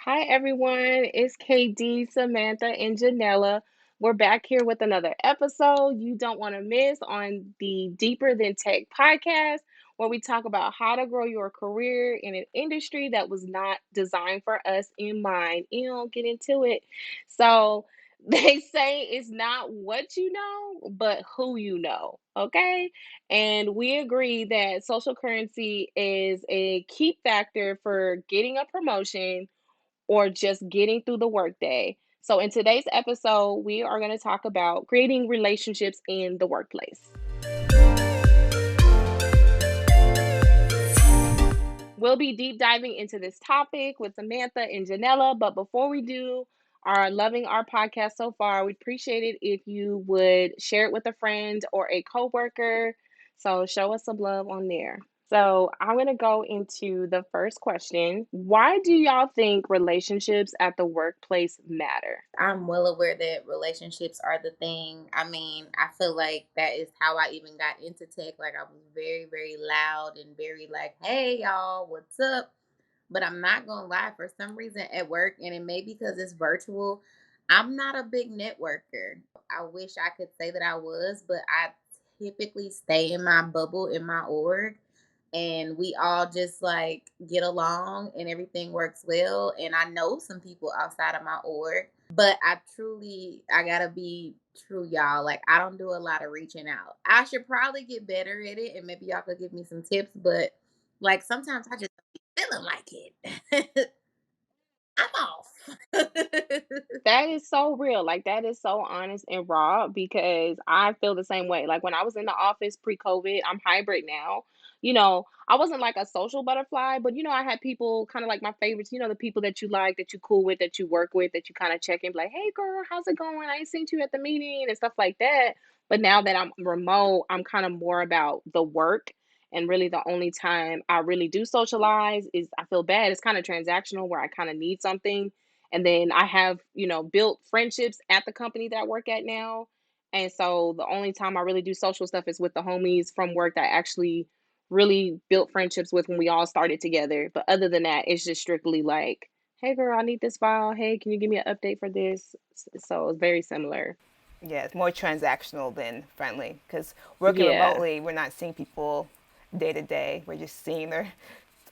Hi, everyone. It's KD, Samantha, and Genella. We're back here with another episode you don't want to miss on the Deeper Than Tech podcast, where we talk about how to grow your career in an industry that was not designed for us in mind. Get into it. So, they say it's not what you know, but who you know. Okay. And we agree that social currency is a key factor for getting a promotion or just getting through the workday. So, in today's episode, we are going to talk about creating relationships in the workplace. We'll be deep diving into this topic with Samantha and Genella. But before we do, are loving our podcast so far, we'd appreciate it if you would share it with a friend or a coworker. So show us some love on there. So I'm going to go into the first question. Why do y'all think relationships at the workplace matter? I'm well aware that relationships are the thing. I mean, I feel like that is how I even got into tech. Like, I was very, very loud and very like, hey, y'all, what's up? But I'm not going to lie, for some reason at work, and it may be because it's virtual, I'm not a big networker. I wish I could say that I was, but I typically stay in my bubble in my org, and we all just like get along and everything works well. And I know some people outside of my org, but I gotta be true, y'all. Like, I don't do a lot of reaching out. I should probably get better at it, and maybe y'all could give me some tips. But like, sometimes I just don't be feeling like it. I'm off. That is so real. Like, that is so honest and raw because I feel the same way. Like, when I was in the office pre-COVID, I'm hybrid now. I wasn't like a social butterfly, but I had people kind of like my favorites, the people that you like, that you cool with, that you work with, that you kind of check in, be like, hey girl, how's it going? I ain't seen you at the meeting and stuff like that. But now that I'm remote, I'm kind of more about the work. And really, the only time I really do socialize is I feel bad. It's kind of transactional where I kind of need something, and then I have, built friendships at the company that I work at now. And so the only time I really do social stuff is with the homies from work that I actually really built friendships with when we all started together. But other than that, it's just strictly like, hey girl, I need this file. Hey, can you give me an update for this? So it's very similar. Yeah, it's more transactional than friendly because working Yeah. remotely, we're not seeing people day to day. We're just seeing their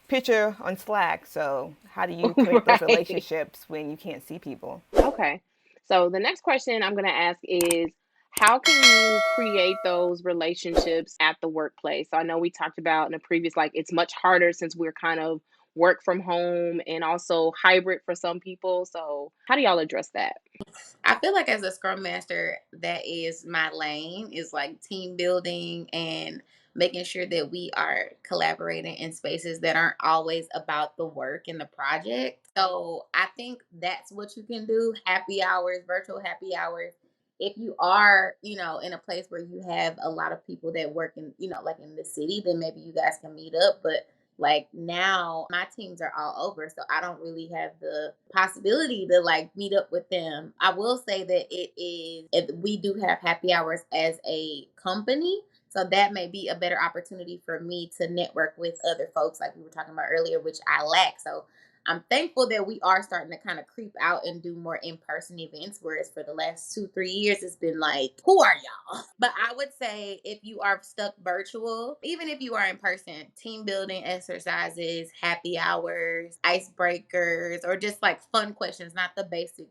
picture on Slack. So, how do you create those Right. relationships when you can't see people? Okay. So the next question I'm going to ask is, how can you create those relationships at the workplace? So I know we talked about in a previous, like, it's much harder since we're kind of work from home and also hybrid for some people. So how do y'all address that? I feel like as a scrum master, that is my lane, is like team building and making sure that we are collaborating in spaces that aren't always about the work and the project. So I think that's what you can do. Happy hours, virtual happy hours. If you are, in a place where you have a lot of people that work in, like in the city, then maybe you guys can meet up. But like now, my teams are all over, so I don't really have the possibility to like meet up with them. I will say that we do have happy hours as a company, so that may be a better opportunity for me to network with other folks, like we were talking about earlier, which I lack. So I'm thankful that we are starting to kind of creep out and do more in person events, whereas for the last 2, 3 years, it's been like, who are y'all? But I would say if you are stuck virtual, even if you are in person, team building exercises, happy hours, icebreakers, or just like fun questions, not the basic,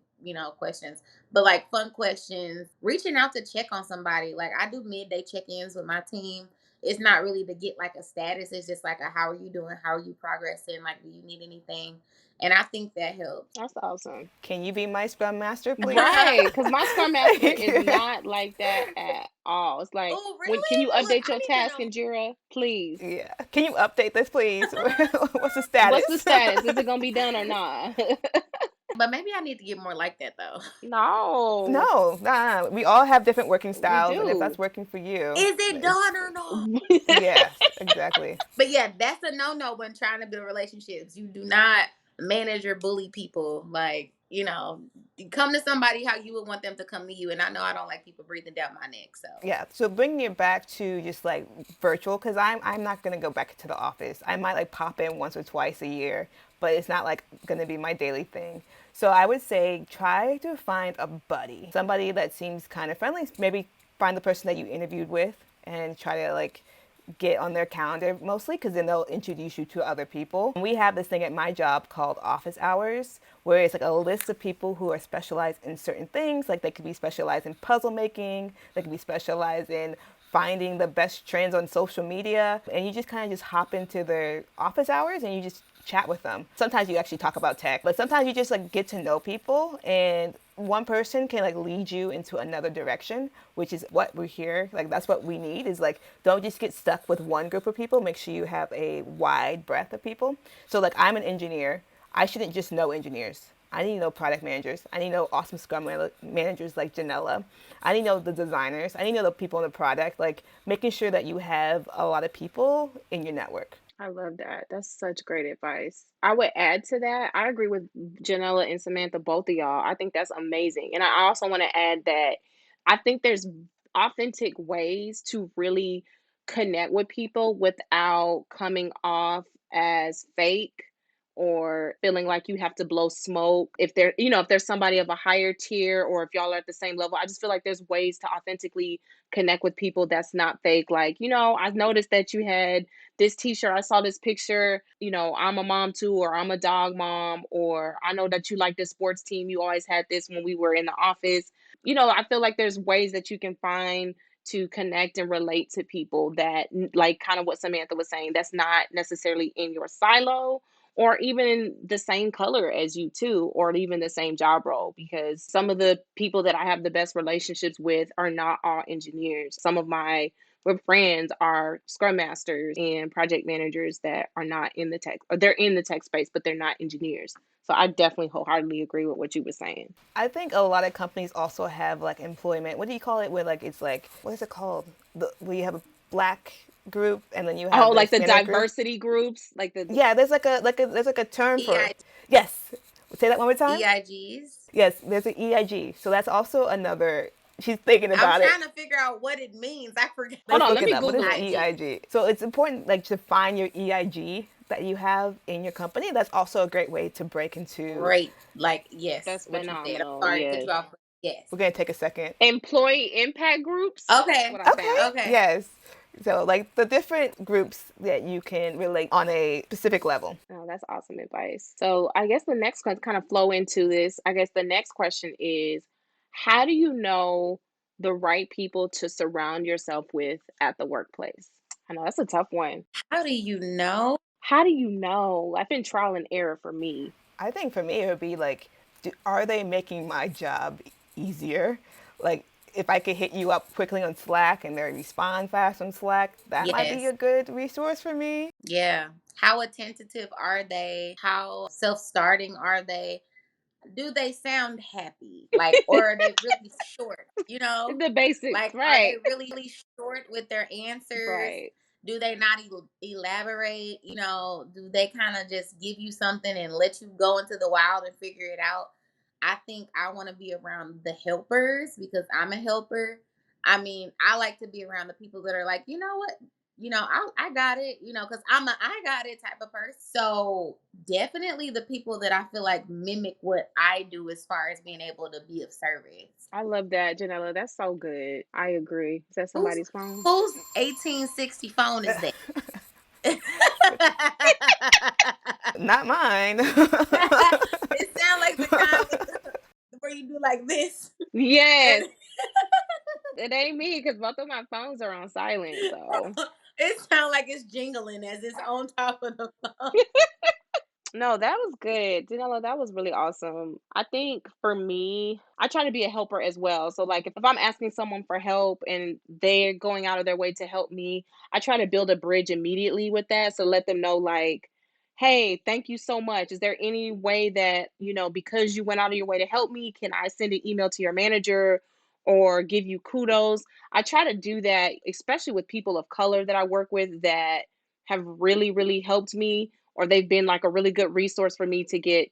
questions, but like fun questions, reaching out to check on somebody. Like, I do midday check ins with my team. It's not really to get like a status. It's just like a how are you doing? How are you progressing? Like, do you need anything? And I think that helps. That's awesome. Can you be my scrum master, please? Right. Because my Scrum Master is not like that at all. It's like, Oh, when can you really? Look, update I your need to task know. in Jira, please? Yeah. Can you update this, please? What's the What's the status? status? Is it going to be done or not? But maybe I need to get more like that though. No, No, nah. We all have different working we styles, and if that's do. working for you, Is it it's done or not? yes, exactly. But yeah, that's a no when trying to build relationships. You do not manage or bully people. Like, you come to somebody how you would want them to come to you. And I know I don't like people breathing down my neck. So Yeah, so bringing it back to just like virtual, because I'm not gonna go back to the office. I might like pop in once or twice a year, but it's not like going to be my daily thing. So I would say try to find a buddy, somebody that seems kind of friendly. Maybe find the person that you interviewed with and try to like get on their calendar mostly because then they'll introduce you to other people. And we have this thing at my job called office hours where it's like a list of people who are specialized in certain things. Like they could be specialized in puzzle making, they could be specialized in finding the best trends on social media, and you just kind of just hop into their office hours and you just chat with them. Sometimes you actually talk about tech, but sometimes you just like get to know people, and one person can like lead you into another direction, which is what we're here. Like that's what we need is like don't just get stuck with one group of people. Make sure you have a wide breadth of people. So like I'm an engineer. I shouldn't just know engineers. I need to know product managers. I need to know awesome scrum managers like Genella. I need to know the designers. I need to know the people in the product. Like making sure that you have a lot of people in your network. I love that. That's such great advice. I would add to that. I agree with Janella and Samantha, both of y'all. I think that's amazing. And I also want to add that I think there's authentic ways to really connect with people without coming off as fake or feeling like you have to blow smoke. If they're, if there's somebody of a higher tier or if y'all are at the same level, I just feel like there's ways to authentically connect with people that's not fake. Like, I've noticed that you had this t-shirt, I saw this picture, I'm a mom too, or I'm a dog mom, or I know that you like this sports team, you always had this when we were in the office. I feel like there's ways that you can find to connect and relate to people that, like kind of what Samantha was saying, that's not necessarily in your silo or even the same color as you too, or even the same job role, because some of the people that I have the best relationships with are not all engineers. Some of my friends are scrum masters and project managers that are not in the tech, or they're in the tech space, but they're not engineers. So I definitely wholeheartedly agree with what you were saying. I think a lot of companies also have like employment. What do you call it? Where like it's like what is it called? Where you have a black group and then you have Oh, the like the Hispanic group. diversity groups, like the Yeah, there's like a term for EI, it. Yes. Say that one more time. EIGs. Yes, there's an EIG. So that's also another. She's thinking I'm about it. trying to figure out what it means. I forgot Hold Let's on, look let it me up. What is Google an it. IG. EIG? So it's important like to find your EIG that you have in your company. That's also a great way to break into. Great. Like, yes, That's what you said. I'm phenomenal. sorry to cut Yes. you off. But yes. We're gonna take a second. Employee impact groups. That's Okay. what I Okay. found. Okay. Yes. So like the different groups that you can relate on a specific level. Oh, that's awesome advice. So I guess the next one kind of flow into this. I guess the next question is, how do you know the right people to surround yourself with at the workplace? I know that's a tough one. How do you know? How do you know? I've been trial and error for me. I think for me it would be like, are they making my job easier? Like if I could hit you up quickly on Slack and they respond fast on Slack, that might be Yes. a good resource for me. Yeah. How attentive are they? How self starting are they? Do they sound happy? Like, or are they really short? The basics, Like, are they right? really short with their answers? Right. Do they not elaborate? Do they kind of just give you something and let you go into the wild and figure it out? I think I want to be around the helpers because I'm a helper. I mean, I like to be around the people that are like, you know what? I got it, because I'm a I got it type of person. So definitely the people that I feel like mimic what I do as far as being able to be of service. I love that, Janella. That's so good. I agree. Is that Who's somebody's phone? whose 1860 phone is that? Not mine. It sounds like the kind where you do like this. Yes. And It ain't me because both of my phones are on silent. So it sounds like it's jingling as it's on top of the phone. no, that was good. Danilo, that was really awesome. I think for me, I try to be a helper as well. So, like, if I'm asking someone for help and they're going out of their way to help me, I try to build a bridge immediately with that. So, let them know, like, hey, thank you so much. Is there any way that, because you went out of your way to help me, can I send an email to your manager or give you kudos? I try to do that, especially with people of color that I work with that have really, really helped me or they've been like a really good resource for me to get,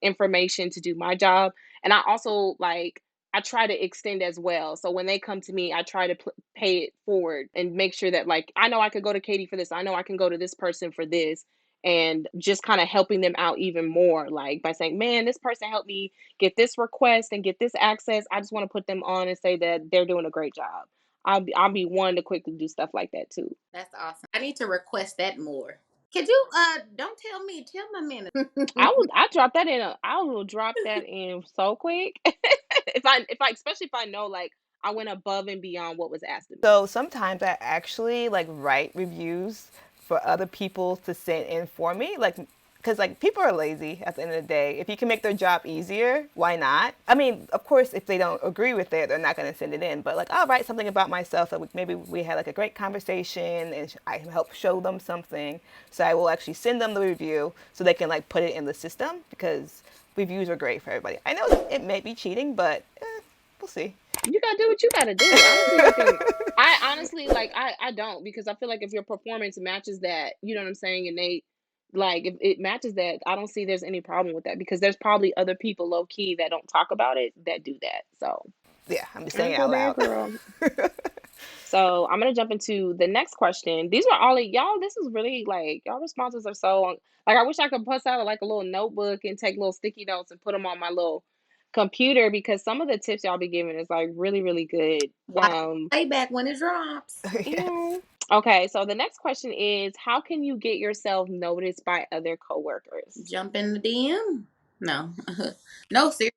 information to do my job. And I also like I try to extend as well. So when they come to me, I try to pay it forward and make sure that like I know I could go to Katie for this. I know I can go to this person for this. and just kind of helping them out even more, like by saying, man, this person helped me get this request and get this access. I just want to put them on and say that they're doing a great job. I'll be one to quickly do stuff like that too. That's awesome. I need to request that more. Could you don't tell me, tell my manager. I will drop that in so quick. If I especially if I know like I went above and beyond what was asked of me. So sometimes I actually like write reviews for other people to send in for me, like because like people are lazy at the end of the day. If you can make their job easier, why not? I mean, of course, if they don't agree with it, they're not going to send it in. But like, I'll write something about myself that maybe we had like a great conversation, and I can help show them something. So I will actually send them the review so they can like put it in the system because reviews are great for everybody. I know it may be cheating, but we'll see. You gotta do what you gotta do. I don't see anything. I honestly like I don't, because I feel like if your performance matches that, you know what I'm saying, and they like if it matches that, I don't see there's any problem with that, because there's probably other people low key that don't talk about it that do that. So Yeah, I'm just I saying ain't it feel out bad, loud. girl. So I'm gonna jump into the next question. These were all y'all. This is really like y'all responses are so like I wish I could bust out like a little notebook and take little sticky notes and put them on my little computer, because some of the tips y'all be giving is like really really good. Watch playback when it drops. Yes. Yeah. Okay, so the next question is, how can you get yourself noticed by other coworkers? Jump in the DM. No, no, seriously.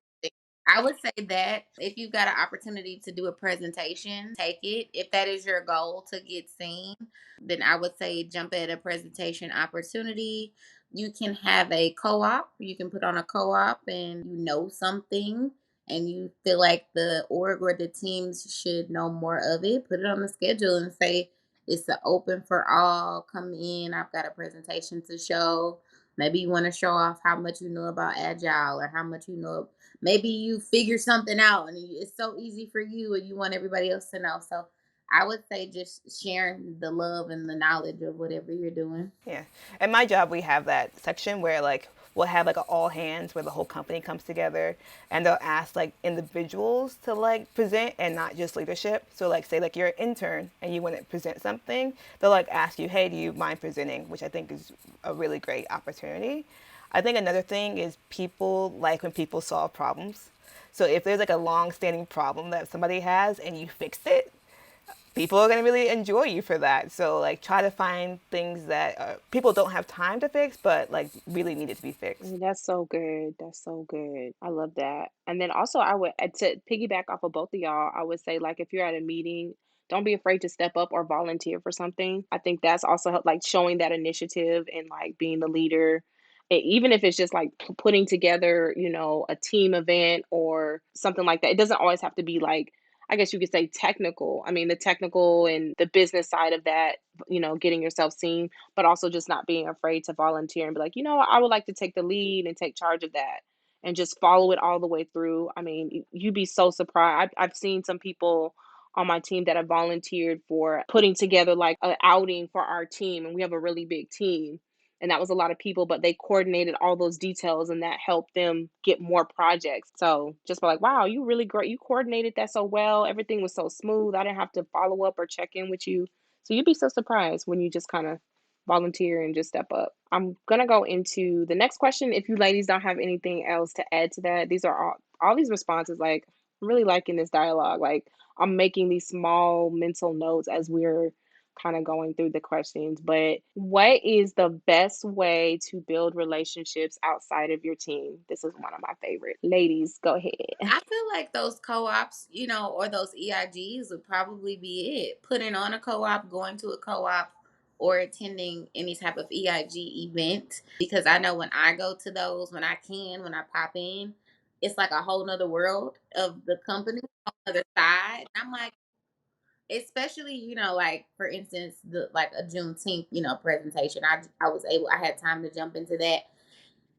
I would say that if you've got an opportunity to do a presentation, take it. If that is your goal to get seen, then I would say jump at a presentation opportunity. You can have a co op. You can put on a co op and you know something and you feel like the org or the teams should know more of it. Put it on the schedule and say, it's open for all. Come in. I've got a presentation to show. Maybe you want to show off how much you know about agile or how much you know. Maybe you figure something out and it's so easy for you and you want everybody else to know. So I would say just sharing the love and the knowledge of whatever you're doing. Yeah. At my job, we have that section where like we'll have like an all hands where the whole company comes together and they'll ask like individuals to like present and not just leadership. So like say like you're an intern and you want to present something, they'll like ask you, hey, do you mind presenting? Which I think is a really great opportunity. I think another thing is people like when people solve problems. So if there's like a long standing problem that somebody has and you fixed it, people are going to really enjoy you for that. So like try to find things that people don't have time to fix, but like really needed to be fixed. That's so good. That's so good. I love that. And then also, I would to piggyback off of both of y'all, I would say like if you're at a meeting, don't be afraid to step up or volunteer for something. I think that's also like showing that initiative and like being the leader. Even if it's just like putting together, a team event or something like that. It doesn't always have to be like, I guess you could say technical. I mean, the technical and the business side of that, getting yourself seen, but also just not being afraid to volunteer and be like, I would like to take the lead and take charge of that and just follow it all the way through. I mean, you'd be so surprised. I've seen some people on my team that have volunteered for putting together like an outing for our team, and we have a really big team. And that was a lot of people, but they coordinated all those details and that helped them get more projects. So just be like, wow, you really great. You coordinated that so well. Everything was so smooth. I didn't have to follow up or check in with you. So you'd be so surprised when you just kind of volunteer and just step up. I'm gonna go into the next question. If you ladies don't have anything else to add to that, these are all these responses. Like, I'm really liking this dialogue. Like, I'm making these small mental notes as we're kind of going through the questions. But what is the best way to build relationships outside of your team? This is one of my favorite. Ladies, go ahead. I feel like those co-ops, or those EIGs would probably be it. Putting on a co-op, going to a co-op, or attending any type of EIG event. Because I know when I go to those, when I pop in, it's like a whole nother world of the company, a whole other side. And I'm like, especially, like for instance, the like a Juneteenth, presentation. I had time to jump into that.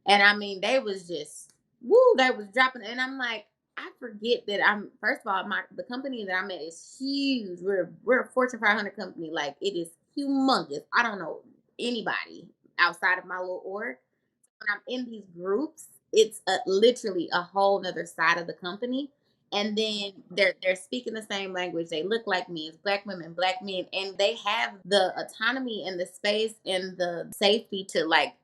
And I mean, they was just woo, they was dropping, and I'm like, I forget that I'm first of all, the company that I'm at is huge. We're a Fortune 500 company, like it is humongous. I don't know anybody outside of my little org. When I'm in these groups, it's literally a whole nother side of the company, and then they're speaking the same language. They look like me. It's black women, black men, and they have the autonomy and the space and the safety to like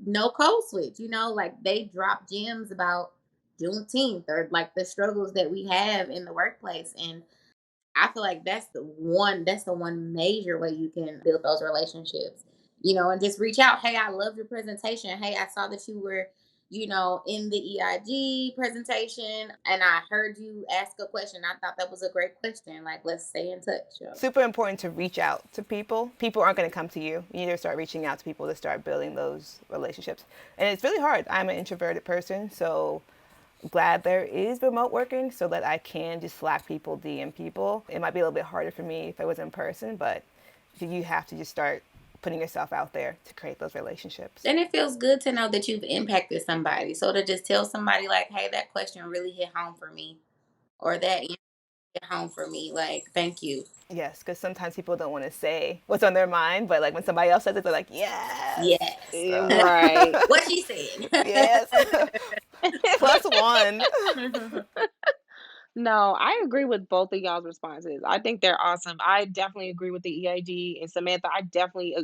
no code switch. Like they drop gems about Juneteenth or like the struggles that we have in the workplace, and I feel like that's the one major way you can build those relationships. And just reach out. Hey, I love your presentation. Hey, I saw that you were, in the EIG presentation, and I heard you ask a question. I thought that was a great question. Like, let's stay in touch. Super important to reach out to people. People aren't going to come to you. You need to start reaching out to people to start building those relationships. And it's really hard. I'm an introverted person, so glad there is remote working so that I can just Slack people, DM people. It might be a little bit harder for me if I was in person, but you have to just start putting yourself out there to create those relationships. And it feels good to know that you've impacted somebody. So to just tell somebody like, hey, that question really hit home for me, or that hit home for me. Like, thank you. Yes, because sometimes people don't want to say what's on their mind, but like when somebody else says it, they're like, yes. Yes. Right. What she said. Yes. +1. No, I agree with both of y'all's responses. I think they're awesome. I definitely agree with the EIG, and Samantha, I definitely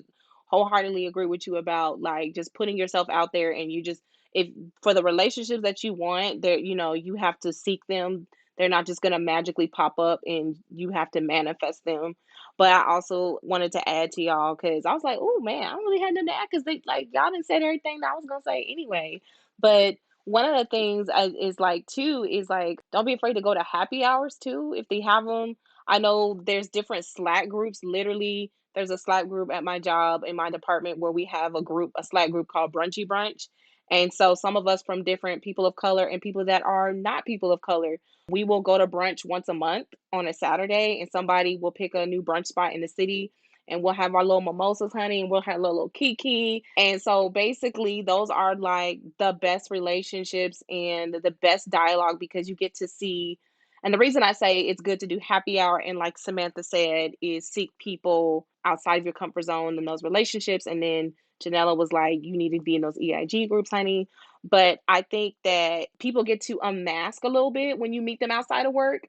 wholeheartedly agree with you about like just putting yourself out there, and you just if for the relationships that you want, there you have to seek them. They're not just going to magically pop up and you have to manifest them. But I also wanted to add to y'all cuz I was like, "Oh man, I don't really had nothing to add cuz they like y'all didn't say everything that I was going to say anyway." But one of the things is like too is like don't be afraid to go to happy hours too if they have them. I know there's different Slack groups. Literally, there's a Slack group at my job in my department where we have a Slack group called Brunchy Brunch. And so some of us from different people of color and people that are not people of color, we will go to brunch once a month on a Saturday, and somebody will pick a new brunch spot in the city, and we'll have our little mimosas, honey, and we'll have a little kiki. And so basically, those are like the best relationships and the best dialogue because you get to see. And the reason I say it's good to do happy hour and like Samantha said is seek people outside of your comfort zone in those relationships. And then Genella was like, you need to be in those EIG groups, honey. But I think that people get to unmask a little bit when you meet them outside of work,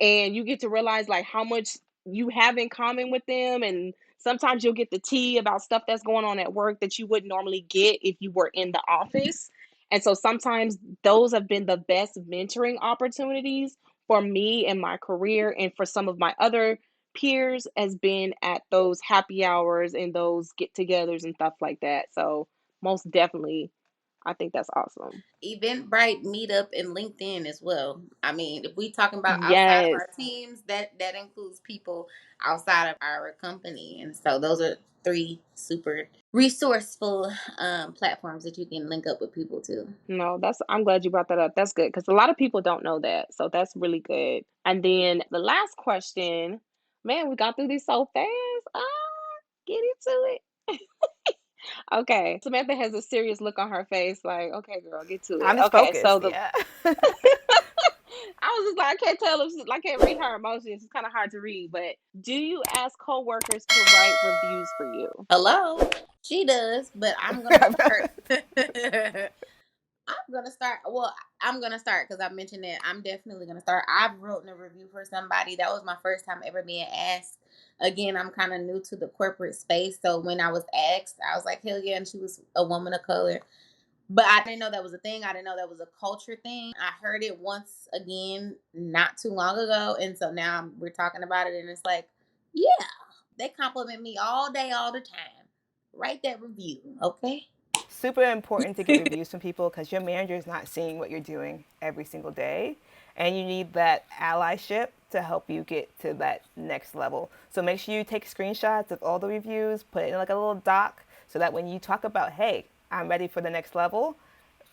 and you get to realize like how much you have in common with them, and sometimes you'll get the tea about stuff that's going on at work that you wouldn't normally get if you were in the office. And so sometimes those have been the best mentoring opportunities for me in my career, and for some of my other peers has been at those happy hours and those get-togethers and stuff like that. So most definitely I think that's awesome. Eventbrite, Meetup, and LinkedIn as well. I mean, if we talking about outside of Yes. our teams, that includes people outside of our company, and so those are three super resourceful platforms that you can link up with people to. No, I'm glad you brought that up. That's good because a lot of people don't know that. So that's really good. And then the last question, man, we got through this so fast. Get into it. Okay. Samantha has a serious look on her face, like, okay, girl, get to it. I'm just Okay, so focused, the yeah. I was just like, I can't tell if I can't read her emotions. It's kind of hard to read, but do you ask coworkers to write reviews for you? Hello, she does, but I'm gonna start. I'm gonna start. Well, I'm gonna start because I mentioned that I'm definitely gonna start. I've written a review for somebody. That was my first time ever being asked. Again, I'm kind of new to the corporate space, so when I was asked, I was like, "Hell yeah!" And she was a woman of color, but I didn't know that was a thing. I didn't know that was a culture thing. I heard it once again not too long ago, and so now we're talking about it, and it's like, yeah, they compliment me all day, all the time. Write that review, okay? Super important to get reviews from people because your manager is not seeing what you're doing every single day. And you need that allyship to help you get to that next level. So make sure you take screenshots of all the reviews, put it in like a little doc so that when you talk about, hey, I'm ready for the next level,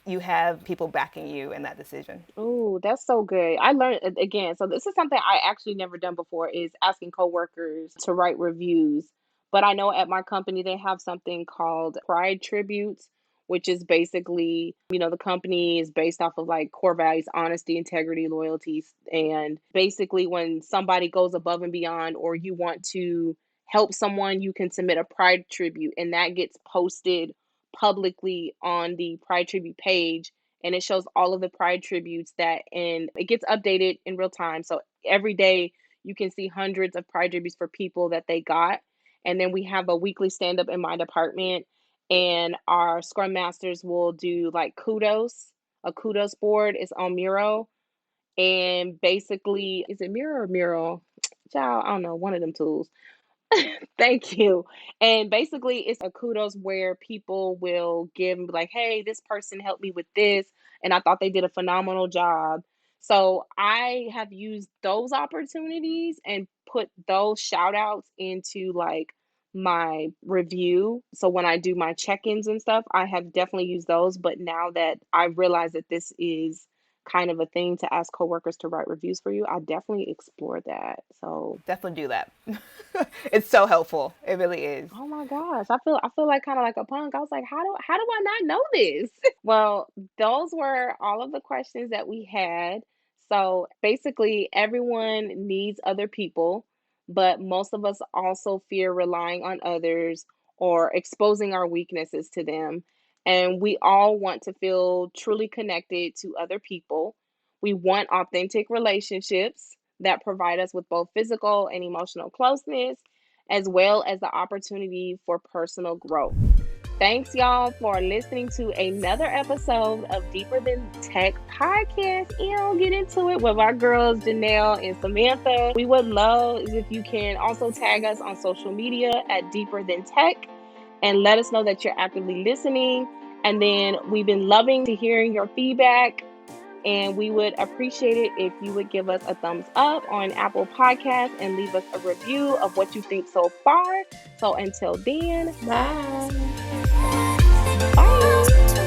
you have people backing you in that decision. Oh, that's so good. I learned again. So this is something I actually never done before is asking coworkers to write reviews. But I know at my company they have something called Pride Tributes, which is basically, the company is based off of like core values, honesty, integrity, loyalty. And basically when somebody goes above and beyond or you want to help someone, you can submit a Pride Tribute and that gets posted publicly on the Pride Tribute page, and it shows all of the pride tributes and it gets updated in real time. So every day you can see hundreds of pride tributes for people that they got. And then we have a weekly stand up in my department, and our scrum masters will do like kudos. A kudos board is on Miro, and basically, is it Miro or Mural? Child, I don't know, one of them tools. Thank you. And basically, it's a kudos where people will give like, hey, this person helped me with this, and I thought they did a phenomenal job. So I have used those opportunities and put those shout outs into like my review. So when I do my check ins and stuff, I have definitely used those. But now that I realize that this is kind of a thing to ask coworkers to write reviews for you, I definitely explore that. So Definitely do that. It's so helpful. It really is. oh my gosh, I feel like kind of like a punk. I was like, how do I not know this? Well, those were all of the questions that we had. So basically, everyone needs other people, but most of us also fear relying on others or exposing our weaknesses to them. And we all want to feel truly connected to other people. We want authentic relationships that provide us with both physical and emotional closeness, as well as the opportunity for personal growth. Thanks, y'all, for listening to another episode of Deeper Than Tech podcast. And I'll get into it with our girls, Janelle and Samantha. We would love if you can also tag us on social media at Deeper Than Tech and let us know that you're actively listening. And then we've been loving to hearing your feedback, and we would appreciate it if you would give us a thumbs up on Apple Podcasts and leave us a review of what you think so far. So until then, Bye. bye.